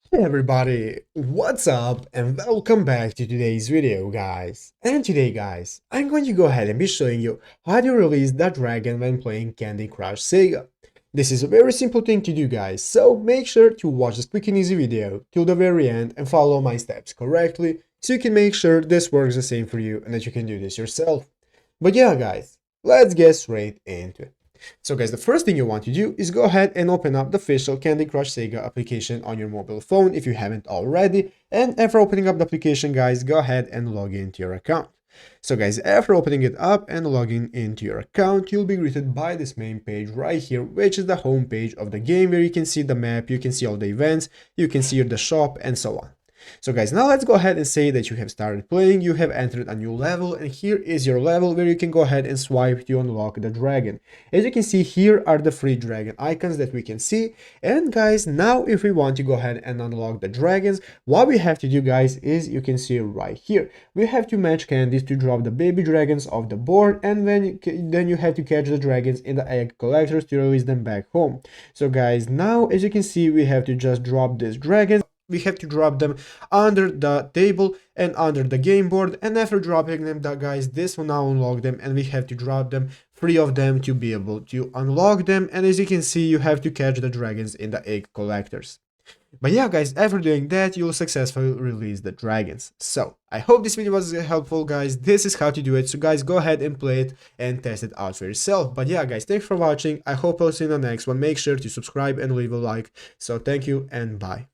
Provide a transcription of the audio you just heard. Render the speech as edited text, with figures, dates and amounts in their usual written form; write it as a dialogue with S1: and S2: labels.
S1: Hey everybody, what's up and welcome back to today's video guys. And today guys, I'm going to go ahead and be showing you how to release the dragon when playing Candy Crush Saga. This is a very simple thing to do guys, so make sure to watch this quick and easy video till the very end and follow my steps correctly so you can make sure this works the same for you and that you can do this yourself. But yeah guys, let's get straight into it. So guys, the first thing you want to do is go ahead and open up the official Candy Crush Saga application on your mobile phone if you haven't already. And after opening up the application, guys, go ahead and log into your account. So guys, after opening it up and logging into your account, you'll be greeted by this main page right here, which is the home page of the game where you can see the map, you can see all the events, you can see the shop and so on. So guys, now let's go ahead and say that you have started playing, you have entered a new level, and here is your level where you can go ahead and swipe to unlock the dragon. As you can see, here are the free dragon icons that we can see. And guys, now if we want to go ahead and unlock the dragons, what we have to do guys is you can see right here. We have to match candies to drop the baby dragons off the board, and then you have to catch the dragons in the egg collectors to release them back home. So guys, now as you can see, we have to just drop these dragons. We have to drop them under the table and under the game board, and after dropping them guys, this will now unlock them, and we have to drop them, 3 of them, to be able to unlock them. And as you can see, you have to catch the dragons in the egg collectors. But yeah guys, after doing that, you'll successfully release the dragons. So I hope this video was helpful guys. This is how to do it, so guys, go ahead and play it and test it out for yourself. But yeah guys, thanks for watching. I hope I'll see you in the next one. Make sure to subscribe and leave a like. So thank you and bye.